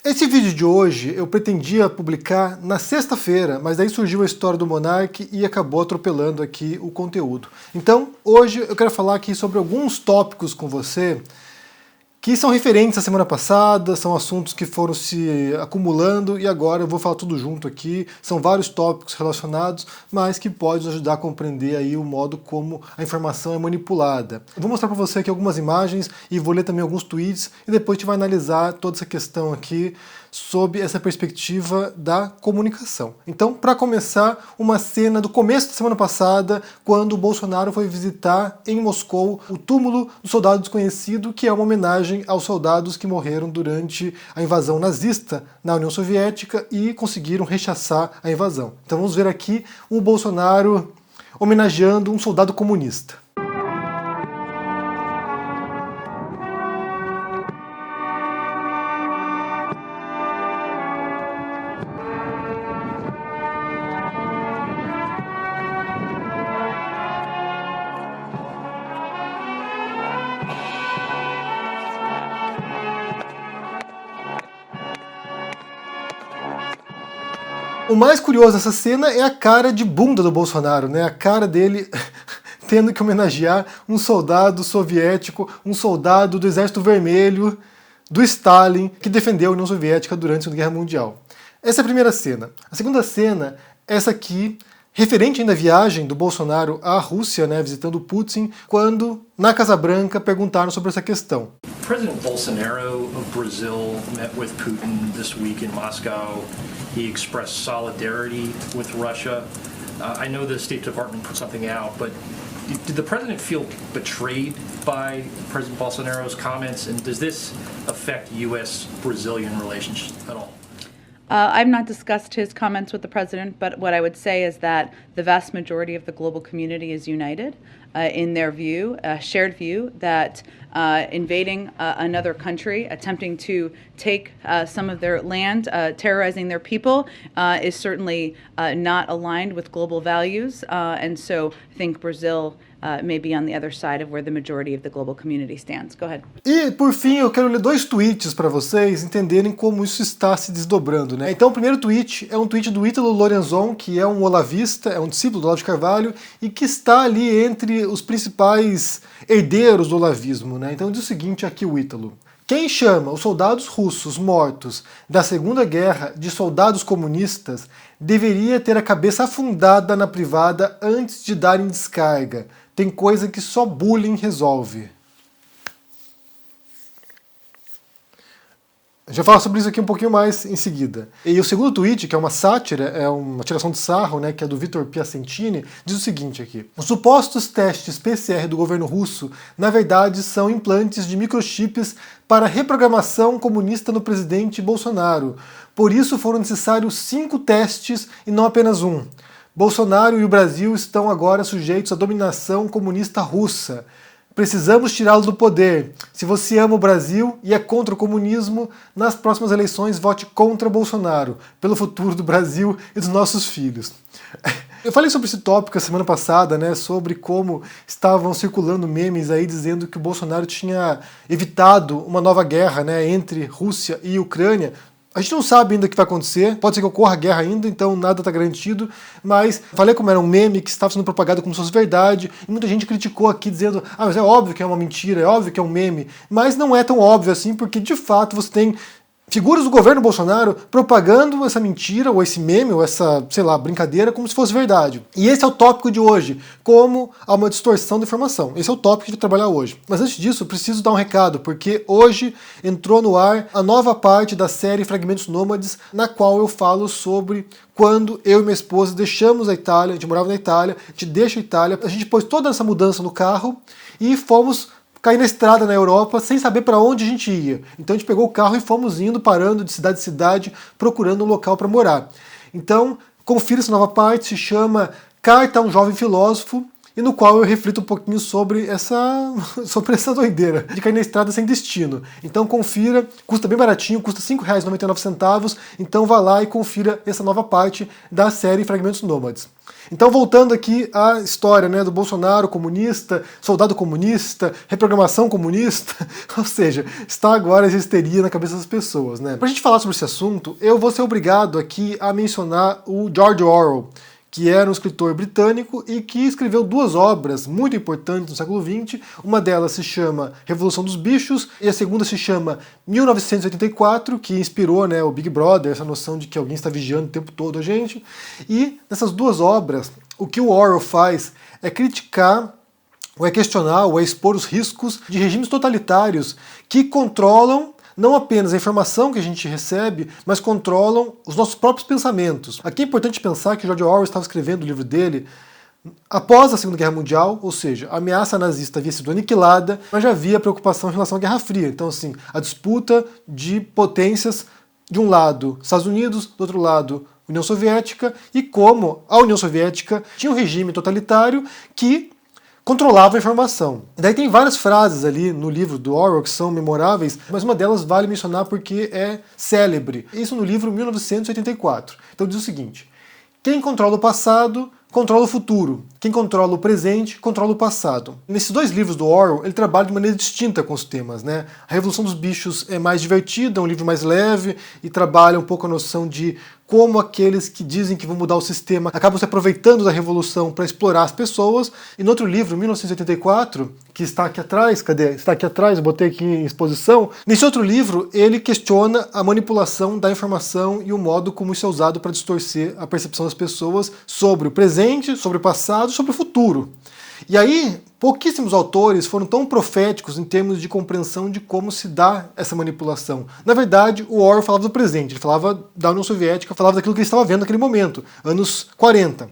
Esse vídeo de hoje eu pretendia publicar na sexta-feira, mas daí surgiu a história do Monark e acabou atropelando aqui o conteúdo. Então, hoje eu quero falar aqui sobre alguns tópicos com você que são referentes à semana passada, são assuntos que foram se acumulando e agora eu vou falar tudo junto aqui. São vários tópicos relacionados, mas que podem nos ajudar a compreender aí o modo como a informação é manipulada. Eu vou mostrar para você aqui algumas imagens e vou ler também alguns tweets e depois a gente vai analisar toda essa questão aqui sob essa perspectiva da comunicação. Então, para começar, uma cena do começo da semana passada, quando o Bolsonaro foi visitar em Moscou o túmulo do soldado desconhecido, que é uma homenagem aos soldados que morreram durante a invasão nazista na União Soviética e conseguiram rechaçar a invasão. Então vamos ver aqui o Bolsonaro homenageando um soldado comunista. O mais curioso dessa cena é a cara de bunda do Bolsonaro, né? A cara dele tendo que homenagear um soldado soviético, um soldado do Exército Vermelho, do Stalin, que defendeu a União Soviética durante a Segunda Guerra Mundial. Essa é a primeira cena. A segunda cena, essa aqui, referente ainda à viagem do Bolsonaro à Rússia, né, visitando Putin, quando, na Casa Branca, perguntaram sobre essa questão. President Bolsonaro of Brazil met with Putin this week in Moscow. He expressed solidarity with Russia. I know the State Department put something out, but did the president feel betrayed by President Bolsonaro's comments, and does this affect U.S.-Brazilian relations at all? I've not discussed his comments with the president, but what I would say is that the vast majority of the global community is united in their view, shared view, that invading another country, attempting to take some of their land, terrorizing their people, is certainly not aligned with global values. And so I think Brazil may be on the other side of where the majority of the global community stands. Go ahead. E, por fim, eu quero ler dois tweets para vocês entenderem como isso está se desdobrando, né? Então, o primeiro tweet é um tweet do Ítalo Lorenzon, que é um olavista, é um discípulo do Olavo de Carvalho, e que está ali entre os principais herdeiros do olavismo, né? Então, diz o seguinte aqui o Ítalo. Quem chama os soldados russos mortos da Segunda Guerra de soldados comunistas deveria ter a cabeça afundada na privada antes de darem descarga. Tem coisa que só bullying resolve. Já falo sobre isso aqui um pouquinho mais em seguida. E o segundo tweet, que é uma sátira, é uma tiração de sarro, né, que é do Vitor Piacentini, diz o seguinte aqui. Os supostos testes PCR do governo russo, na verdade, são implantes de microchips para reprogramação comunista no presidente Bolsonaro. Por isso foram necessários 5 testes e não apenas um. Bolsonaro e o Brasil estão agora sujeitos à dominação comunista russa. Precisamos tirá-lo do poder. Se você ama o Brasil e é contra o comunismo, nas próximas eleições vote contra Bolsonaro, pelo futuro do Brasil e dos nossos filhos. Eu falei sobre esse tópico a semana passada, né, sobre como estavam circulando memes aí dizendo que o Bolsonaro tinha evitado uma nova guerra, né, entre Rússia e Ucrânia. A gente não sabe ainda o que vai acontecer, pode ser que ocorra guerra ainda, então nada está garantido, mas falei como era um meme que estava sendo propagado como se fosse verdade, e muita gente criticou aqui dizendo, mas é óbvio que é uma mentira, é óbvio que é um meme, mas não é tão óbvio assim, porque de fato você tem figuras do governo Bolsonaro propagando essa mentira, ou esse meme, ou essa, sei lá, brincadeira, como se fosse verdade. E esse é o tópico de hoje, como há uma distorção da informação. Esse é o tópico que a gente vai trabalhar hoje. Mas antes disso, eu preciso dar um recado, porque hoje entrou no ar a nova parte da série Fragmentos Nômades, na qual eu falo sobre quando eu e minha esposa deixamos a Itália, a gente morava na Itália, a gente deixa a Itália, a gente pôs toda essa mudança no carro e fomos cair na estrada na Europa sem saber para onde a gente ia. Então a gente pegou o carro e fomos indo, parando de cidade em cidade, procurando um local para morar. Então, confira essa nova parte, se chama Carta a um Jovem Filósofo, e no qual eu reflito um pouquinho sobre essa doideira de cair na estrada sem destino. Então confira, custa bem baratinho, custa R$ 5,99, então vá lá e confira essa nova parte da série Fragmentos Nômades. Então, voltando aqui à história, né, do Bolsonaro comunista, soldado comunista, reprogramação comunista, ou seja, está agora essa histeria na cabeça das pessoas, né? Pra gente falar sobre esse assunto, eu vou ser obrigado aqui a mencionar o George Orwell, que era um escritor britânico e que escreveu duas obras muito importantes no século XX. Uma delas se chama Revolução dos Bichos e a segunda se chama 1984, que inspirou, né, o Big Brother, essa noção de que alguém está vigiando o tempo todo a gente. E nessas duas obras, o que o Orwell faz é criticar, ou é questionar, ou é expor os riscos de regimes totalitários que controlam não apenas a informação que a gente recebe, mas controlam os nossos próprios pensamentos. Aqui é importante pensar que George Orwell estava escrevendo o livro dele após a Segunda Guerra Mundial, ou seja, a ameaça nazista havia sido aniquilada, mas já havia preocupação em relação à Guerra Fria. Então, assim, a disputa de potências, de um lado Estados Unidos, do outro lado União Soviética, e como a União Soviética tinha um regime totalitário que controlava a informação. Daí tem várias frases ali no livro do Orwell que são memoráveis, mas uma delas vale mencionar porque é célebre. Isso no livro 1984. Então diz o seguinte: quem controla o passado, controla o futuro. Quem controla o presente, controla o passado. Nesses dois livros do Orwell, ele trabalha de maneira distinta com os temas, né? A Revolução dos Bichos é mais divertida, é um livro mais leve e trabalha um pouco a noção de como aqueles que dizem que vão mudar o sistema acabam se aproveitando da revolução para explorar as pessoas. E no outro livro, 1984, que está aqui atrás, cadê? Está aqui atrás, eu botei aqui em exposição. Nesse outro livro, ele questiona a manipulação da informação e o modo como isso é usado para distorcer a percepção das pessoas sobre o presente, sobre o passado, sobre o futuro. E aí, pouquíssimos autores foram tão proféticos em termos de compreensão de como se dá essa manipulação. Na verdade, o Orwell falava do presente, ele falava da União Soviética, falava daquilo que ele estava vendo naquele momento, anos 40,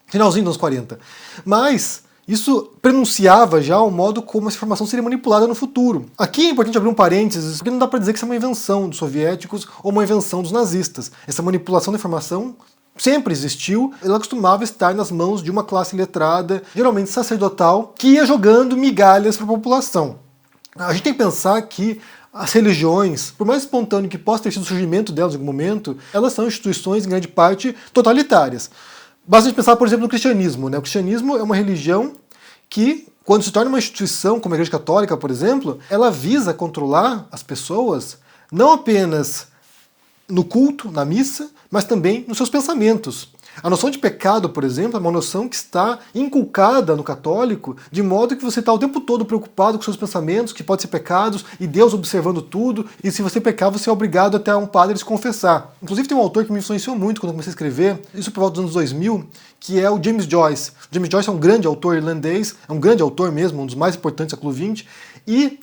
finalzinho dos anos 40. Mas isso prenunciava já o modo como essa informação seria manipulada no futuro. Aqui é importante abrir um parênteses, porque não dá para dizer que isso é uma invenção dos soviéticos ou uma invenção dos nazistas. Essa manipulação da informação sempre existiu, ela costumava estar nas mãos de uma classe letrada, geralmente sacerdotal, que ia jogando migalhas para a população. A gente tem que pensar que as religiões, por mais espontâneo que possa ter sido o surgimento delas em algum momento, elas são instituições, em grande parte, totalitárias. Basta a gente pensar, por exemplo, no cristianismo, né? O cristianismo é uma religião que, quando se torna uma instituição, como a Igreja Católica, por exemplo, ela visa controlar as pessoas não apenas no culto, na missa, mas também nos seus pensamentos. A noção de pecado, por exemplo, é uma noção que está inculcada no católico, de modo que você está o tempo todo preocupado com seus pensamentos, que podem ser pecados, e Deus observando tudo, e se você pecar, você é obrigado até um padre se confessar. Inclusive tem um autor que me influenciou muito quando eu comecei a escrever, isso por volta dos anos 2000, que é o James Joyce. O James Joyce é um grande autor irlandês, é um grande autor mesmo, um dos mais importantes do século XX, e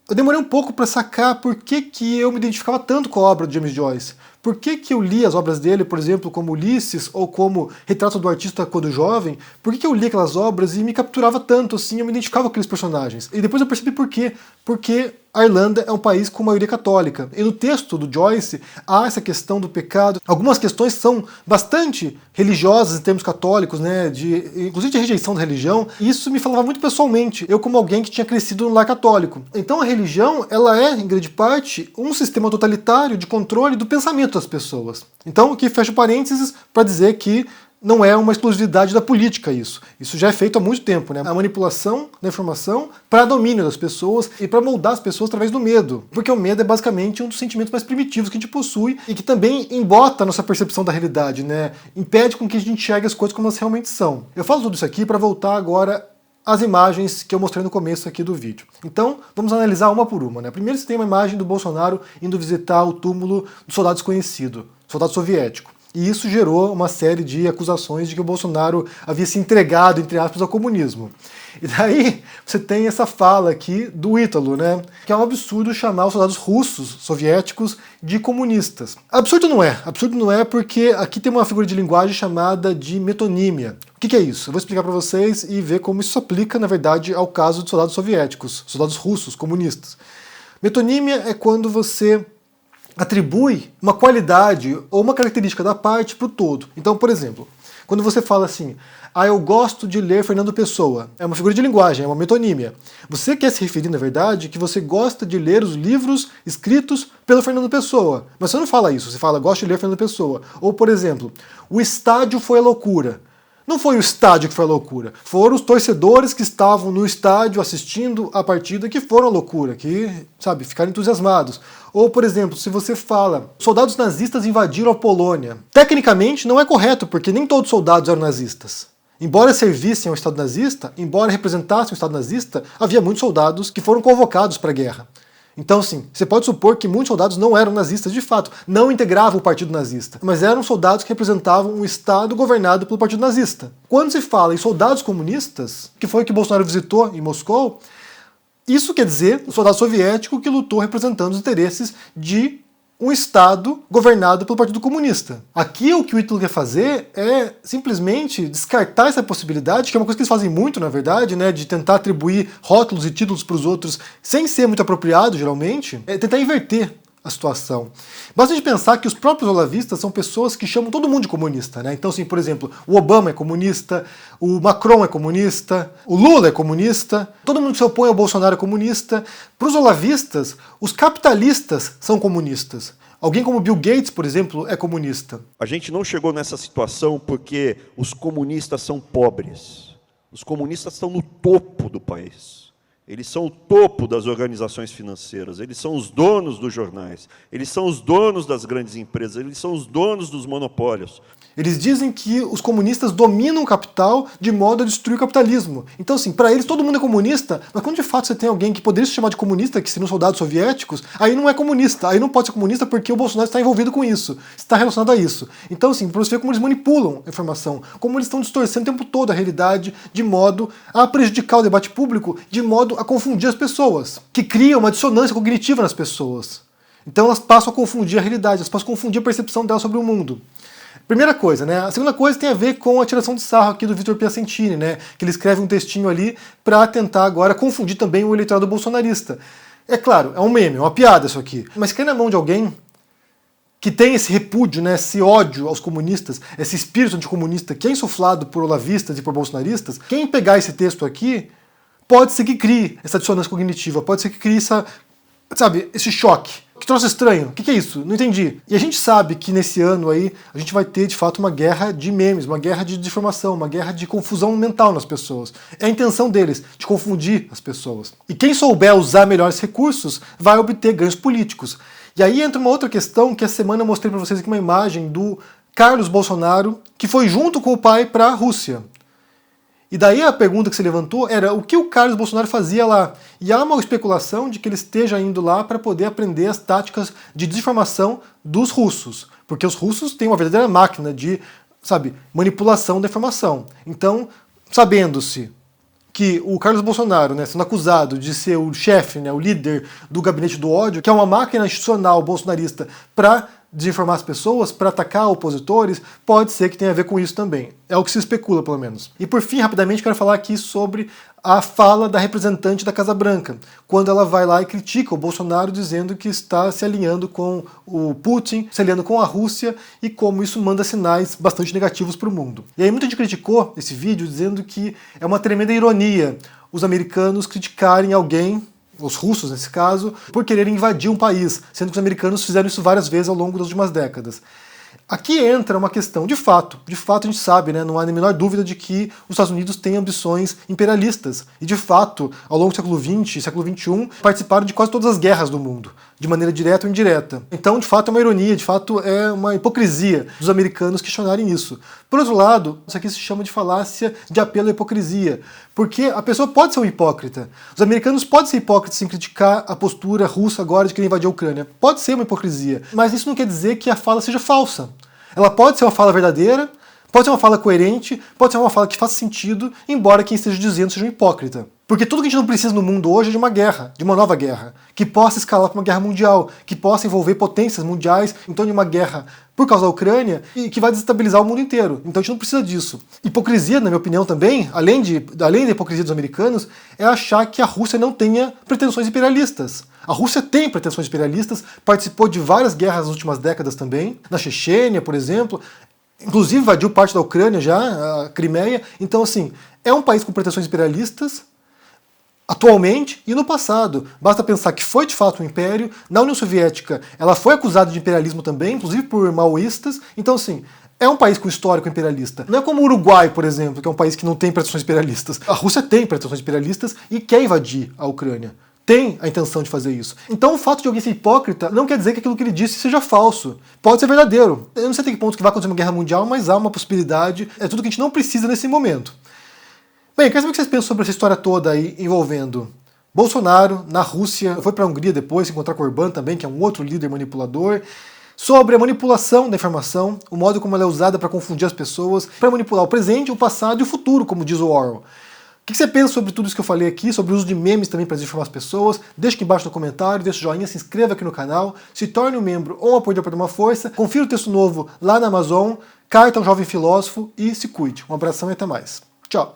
eu demorei um pouco para sacar por que eu me identificava tanto com a obra de James Joyce. Por que eu li as obras dele, por exemplo, como Ulisses ou como Retrato do Artista quando jovem? Por que eu li aquelas obras e me capturava tanto assim, eu me identificava com aqueles personagens? E depois eu percebi por quê. Porque a Irlanda é um país com maioria católica. E no texto do Joyce há essa questão do pecado. Algumas questões são bastante religiosas em termos católicos, né, inclusive de rejeição da religião. E isso me falava muito pessoalmente, eu como alguém que tinha crescido no lar católico. Então a religião, ela é, em grande parte, um sistema totalitário de controle do pensamento das pessoas. Então aqui fecho parênteses para dizer que não é uma exclusividade da política isso. Isso já é feito há muito tempo, né? A manipulação da informação para domínio das pessoas e para moldar as pessoas através do medo. Porque o medo é basicamente um dos sentimentos mais primitivos que a gente possui e que também embota a nossa percepção da realidade, né? Impede com que a gente enxergue as coisas como elas realmente são. Eu falo tudo isso aqui para voltar agora às imagens que eu mostrei no começo aqui do vídeo. Então, vamos analisar uma por uma, né? Primeiro você tem uma imagem do Bolsonaro indo visitar o túmulo do soldado desconhecido, soldado soviético. E isso gerou uma série de acusações de que o Bolsonaro havia se entregado, entre aspas, ao comunismo. E daí você tem essa fala aqui do Ítalo, né? Que é um absurdo chamar os soldados russos, soviéticos, de comunistas. Absurdo não é porque aqui tem uma figura de linguagem chamada de metonímia. O que é isso? Eu vou explicar para vocês e ver como isso se aplica, na verdade, ao caso de soldados soviéticos, soldados russos, comunistas. Metonímia é quando você atribui uma qualidade ou uma característica da parte para o todo. Então, por exemplo, Quando você fala assim, eu gosto de ler Fernando Pessoa, é uma figura de linguagem, é uma metonímia. Você quer se referir, na verdade, que você gosta de ler os livros escritos pelo Fernando Pessoa. Mas você não fala isso, você fala, gosto de ler Fernando Pessoa. Ou, por exemplo, o estádio foi a loucura. Não foi o estádio que foi a loucura, foram os torcedores que estavam no estádio assistindo a partida que foram a loucura, que, sabe, ficaram entusiasmados. Ou, por exemplo, se você fala, soldados nazistas invadiram a Polônia. Tecnicamente não é correto, porque nem todos os soldados eram nazistas. Embora servissem ao Estado nazista, embora representassem o Estado nazista, havia muitos soldados que foram convocados para a guerra. Então, sim, você pode supor que muitos soldados não eram nazistas de fato, não integravam o partido nazista, mas eram soldados que representavam um Estado governado pelo partido nazista. Quando se fala em soldados comunistas, que foi o que Bolsonaro visitou em Moscou, isso quer dizer um soldado soviético que lutou representando os interesses de um Estado governado pelo Partido Comunista. Aqui o que o Ítalo quer fazer é simplesmente descartar essa possibilidade, que é uma coisa que eles fazem muito, na verdade, né, de tentar atribuir rótulos e títulos para os outros sem ser muito apropriado, geralmente, é tentar inverter a situação. Basta de pensar que os próprios olavistas são pessoas que chamam todo mundo de comunista, né? Então, assim, por exemplo, o Obama é comunista, o Macron é comunista, o Lula é comunista, todo mundo que se opõe ao Bolsonaro é comunista. Para os olavistas, os capitalistas são comunistas. Alguém como Bill Gates, por exemplo, é comunista. A gente não chegou nessa situação porque os comunistas são pobres. Os comunistas estão no topo do país. Eles são o topo das organizações financeiras, eles são os donos dos jornais, eles são os donos das grandes empresas, eles são os donos dos monopólios. Eles dizem que os comunistas dominam o capital de modo a destruir o capitalismo. Então, assim, para eles todo mundo é comunista, mas quando de fato você tem alguém que poderia se chamar de comunista, que seriam soldados soviéticos, aí não é comunista, aí não pode ser comunista porque o Bolsonaro está envolvido com isso, está relacionado a isso. Então, assim, para você ver como eles manipulam a informação, como eles estão distorcendo o tempo todo a realidade de modo a prejudicar o debate público, de modo a confundir as pessoas, que cria uma dissonância cognitiva nas pessoas. Então elas passam a confundir a realidade, elas passam a confundir a percepção delas sobre o mundo. Primeira coisa, né? A segunda coisa tem a ver com a tiração de sarro aqui do Vitor Piacentini, né? Que ele escreve um textinho ali para tentar agora confundir também o eleitorado bolsonarista. É claro, é um meme, é uma piada isso aqui. Mas cai na mão de alguém que tem esse repúdio, né, esse ódio aos comunistas, esse espírito anticomunista que é insuflado por olavistas e por bolsonaristas, quem pegar esse texto aqui pode ser que crie essa dissonância cognitiva, pode ser que crie essa, sabe, esse choque. Que troço estranho, o que é isso? Não entendi. E a gente sabe que nesse ano aí a gente vai ter de fato uma guerra de memes, uma guerra de desinformação, uma guerra de confusão mental nas pessoas. É a intenção deles, de confundir as pessoas. E quem souber usar melhor esses recursos vai obter ganhos políticos. E aí entra uma outra questão que essa semana eu mostrei para vocês aqui uma imagem do Carlos Bolsonaro, que foi junto com o pai para a Rússia. E daí a pergunta que se levantou era o que o Carlos Bolsonaro fazia lá. E há uma especulação de que ele esteja indo lá para poder aprender as táticas de desinformação dos russos. Porque os russos têm uma verdadeira máquina de, sabe, manipulação da informação. Então, sabendo-se que o Carlos Bolsonaro, né, sendo acusado de ser o chefe, né, o líder do gabinete do ódio, que é uma máquina institucional bolsonarista para desinformar as pessoas, para atacar opositores, pode ser que tenha a ver com isso também. É o que se especula, pelo menos. E por fim, rapidamente, quero falar aqui sobre a fala da representante da Casa Branca, quando ela vai lá e critica o Bolsonaro dizendo que está se alinhando com o Putin, se alinhando com a Rússia e como isso manda sinais bastante negativos para o mundo. E aí muita gente criticou esse vídeo dizendo que é uma tremenda ironia os americanos criticarem alguém, os russos nesse caso, por quererem invadir um país, sendo que os americanos fizeram isso várias vezes ao longo das últimas décadas. Aqui entra uma questão, de fato a gente sabe, né, não há nem a menor dúvida de que os Estados Unidos têm ambições imperialistas, e de fato, ao longo do século XX e século XXI, participaram de quase todas as guerras do mundo, de maneira direta ou indireta. Então, de fato, é uma ironia, de fato, é uma hipocrisia dos americanos questionarem isso. Por outro lado, isso aqui se chama de falácia de apelo à hipocrisia, porque a pessoa pode ser um hipócrita. Os americanos podem ser hipócritas em criticar a postura russa agora de querer invadir a Ucrânia. Pode ser uma hipocrisia, mas isso não quer dizer que a fala seja falsa. Ela pode ser uma fala verdadeira, pode ser uma fala coerente, pode ser uma fala que faça sentido, embora quem esteja dizendo seja um hipócrita. Porque tudo que a gente não precisa no mundo hoje é de uma guerra, de uma nova guerra, que possa escalar para uma guerra mundial, que possa envolver potências mundiais, então de uma guerra por causa da Ucrânia, e que vai desestabilizar o mundo inteiro. Então a gente não precisa disso. Hipocrisia, na minha opinião também, além da hipocrisia dos americanos, é achar que a Rússia não tenha pretensões imperialistas. A Rússia tem pretensões imperialistas, participou de várias guerras nas últimas décadas também, na Chechênia, por exemplo. inclusive invadiu parte da Ucrânia já, a Crimeia. Então, assim, é um país com pretensões imperialistas, atualmente e no passado. Basta pensar que foi de fato um império. Na União Soviética, ela foi acusada de imperialismo também, inclusive por maoístas. Então, assim, é um país com histórico imperialista. Não é como o Uruguai, por exemplo, que é um país que não tem pretensões imperialistas. A Rússia tem pretensões imperialistas e quer invadir a Ucrânia. Tem a intenção de fazer isso. Então o fato de alguém ser hipócrita não quer dizer que aquilo que ele disse seja falso. Pode ser verdadeiro. Eu não sei até que ponto que vai acontecer uma guerra mundial, mas há uma possibilidade. É tudo que a gente não precisa nesse momento. Bem, eu quero saber o que vocês pensam sobre essa história toda aí envolvendo Bolsonaro na Rússia, foi para a Hungria depois se encontrar com Orbán também, que é um outro líder manipulador, sobre a manipulação da informação, o modo como ela é usada para confundir as pessoas, para manipular o presente, o passado e o futuro, como diz o Orwell. O que você pensa sobre tudo isso que eu falei aqui, sobre o uso de memes também para desinformar as pessoas? Deixa aqui embaixo no comentário, deixa o joinha, se inscreva aqui no canal, se torne um membro ou um apoiador para dar uma força, confira o texto novo lá na Amazon, Carta a um Jovem Filósofo e se cuide. Um abração e até mais. Tchau!